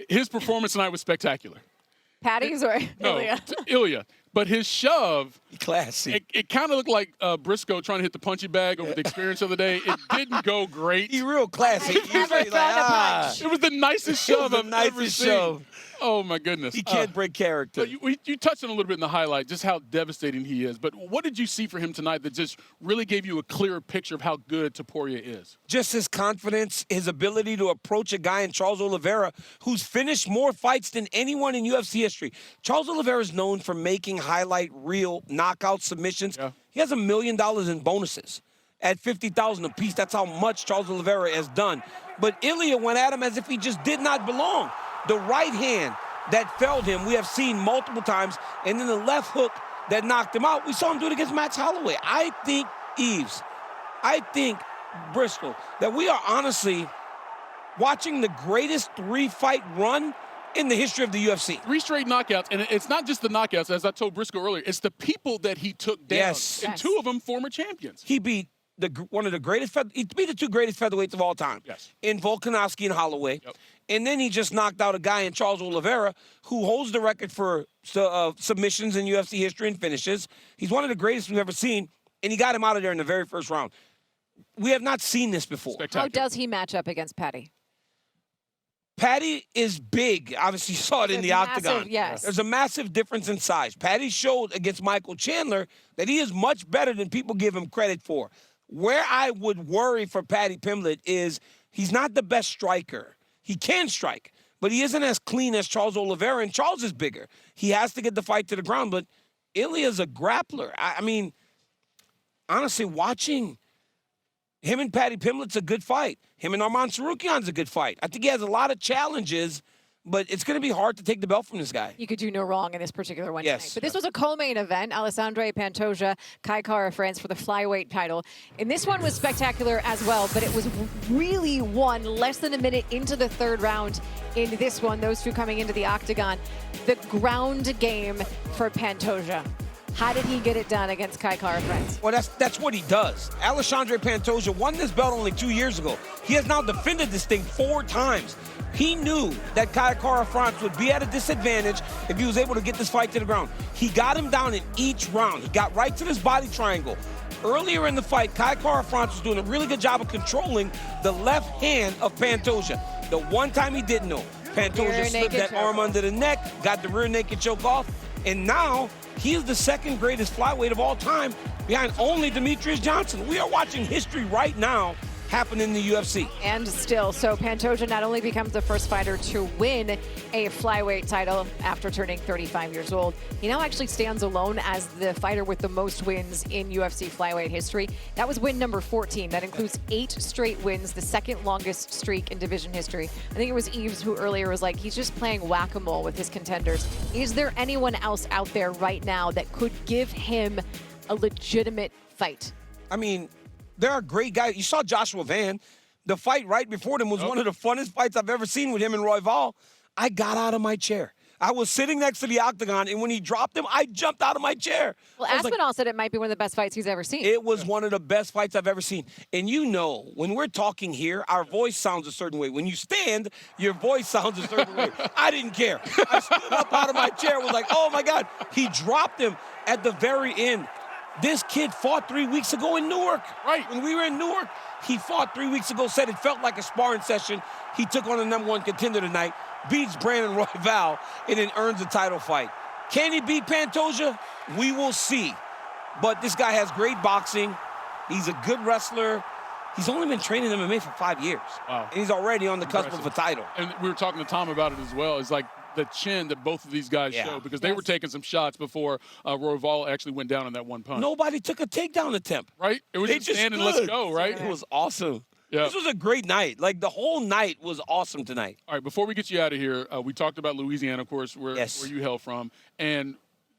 His performance tonight was spectacular. Patty's or No, Ilia? Ilia. But his shove, classy. it kind of looked like Briscoe trying to hit the punchy bag over the experience of the day. It didn't go great. He real classy. I've never He's thrown a punch. It was the nicest shove I've ever seen. shove. Oh, my goodness. He can't break character. You touched on a little bit in the highlight, just how devastating he is. But what did you see for him tonight that just really gave you a clearer picture of how good Topuria is? Just his confidence, his ability to approach a guy in Charles Oliveira who's finished more fights than anyone in UFC history. Charles Oliveira is known for making highlight reel knockout submissions. Yeah. He has $1 million in bonuses at $50,000 apiece. That's how much Charles Oliveira has done. But Ilia went at him as if he just did not belong. The right hand that felled him, we have seen multiple times, and then the left hook that knocked him out. We saw him do it against Max Holloway. I think, Bristol, that we are honestly watching the greatest three-fight run in the history of the UFC. 3 straight knockouts, and it's not just the knockouts, as I told Briscoe earlier. It's the people that he took down. Yes. And 2 of them former champions. He beat one of the greatest, he beat the 2 greatest featherweights of all time. Yes. In Volkanovski and Holloway. Yep. And then he just knocked out a guy in Charles Oliveira who holds the record for submissions in UFC history and finishes. He's one of the greatest we've ever seen, and he got him out of there in the very first round. We have not seen this before. How does he match up against Patty? Patty is big. Obviously, you saw it in the octagon. Yes. There's a massive difference in size. Patty showed against Michael Chandler that he is much better than people give him credit for. Where I would worry for Paddy Pimblett is he's not the best striker. He can strike, but he isn't as clean as Charles Oliveira, and Charles is bigger. He has to get the fight to the ground, but Ilia's a grappler. I mean, honestly, watching him and Paddy Pimblett's a good fight. Him and Arman Tsarukyan's a good fight. I think he has a lot of challenges, but it's going to be hard to take the belt from this guy. You could do no wrong in this particular one Yes. tonight. But this was a co-main event. Alessandro Pantoja, Kai Kara-France for the flyweight title. And this one was spectacular as well, but it was really won less than a minute into the 3rd round in this one. Those 2 coming into the octagon. The ground game for Pantoja. How did he get it done against Kai Kara-France? Well, that's what he does. Alessandro Pantoja won this belt only 2 years ago. He has now defended this thing 4 times. He knew that Kai Kara-France would be at a disadvantage if he was able to get this fight to the ground. He got him down in each round. He got right to this body triangle. Earlier in the fight, Kai Kara-France was doing a really good job of controlling the left hand of Pantoja. The one time he didn't know, Pantoja slipped that arm under the neck, got the rear naked choke off, and now he is the 2nd greatest flyweight of all time behind only Demetrius Johnson. We are watching history right now happen in the UFC. And still, so Pantoja not only becomes the first fighter to win a flyweight title after turning 35 years old, he now actually stands alone as the fighter with the most wins in UFC flyweight history. That was win number 14. That includes 8 straight wins, the 2nd longest streak in division history. I think it was Eves who earlier was like, he's just playing whack-a-mole with his contenders. Is there anyone else out there right now that could give him a legitimate fight? I mean, there are great guys. You saw Joshua Van. The fight right before them was one of the funnest fights I've ever seen with him and Royval. I got out of my chair. I was sitting next to the octagon, and when he dropped him, I jumped out of my chair. Well, Aspinall said it might be one of the best fights he's ever seen. It was one of the best fights I've ever seen. And you know, when we're talking here, our voice sounds a certain way. When you stand, your voice sounds a certain way. I didn't care. I stood up out of my chair, was like, oh, my God. He dropped him at the very end. This kid fought 3 weeks ago in Newark. Right. When we were in Newark, he fought 3 weeks ago, said it felt like a sparring session. He took on the #1 contender tonight, beats Brandon Royval, and then earns a title fight. Can he beat Pantoja? We will see. But this guy has great boxing. He's a good wrestler. He's only been training MMA for 5 years. Wow. And he's already on the cusp of a title. And we were talking to Tom about it as well. It's like the chin that both of these guys show, because they were taking some shots before Royval actually went down in that one punch. Nobody took a takedown attempt. Right? It was just stand and let's go, right? It was awesome. Yeah. This was a great night. Like, the whole night was awesome tonight. All right, before we get you out of here, we talked about Louisiana, of course, where you hail from. And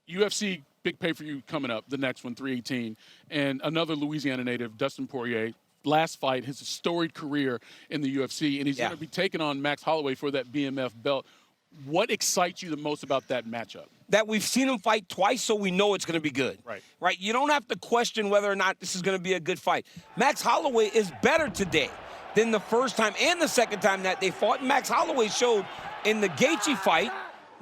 UFC, big pay-per-view coming up, the next one, 318. And another Louisiana native, Dustin Poirier, last fight, his storied career in the UFC. And he's going to be taking on Max Holloway for that BMF belt. What excites you the most about that matchup? That we've seen him fight twice, so we know it's going to be good. Right? You don't have to question whether or not this is going to be a good fight. Max Holloway is better today than the first time and the second time that they fought. Max Holloway showed in the Gaethje fight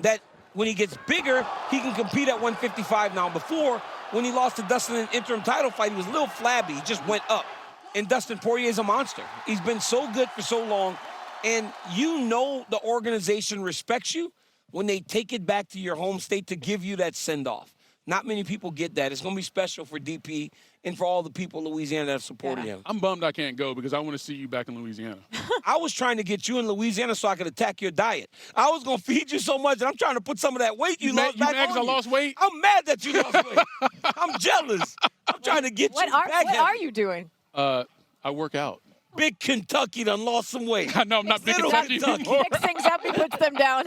that when he gets bigger, he can compete at 155 now. Before, when he lost to Dustin in an interim title fight, he was a little flabby. He just went up. And Dustin Poirier is a monster. He's been so good for so long. And you know the organization respects you when they take it back to your home state to give you that send-off. Not many people get that. It's going to be special for DP and for all the people in Louisiana that have supported him. I'm bummed I can't go because I want to see you back in Louisiana. I was trying to get you in Louisiana so I could attack your diet. I was going to feed you so much, and I'm trying to put some of that weight you lost back on you. I lost weight? I'm mad that you lost weight. I'm jealous. I'm trying to get you back. What are you doing? I work out. Big Kentucky done lost some weight. No, I'm not Big Kentucky anymore. He picks things up, he puts them down.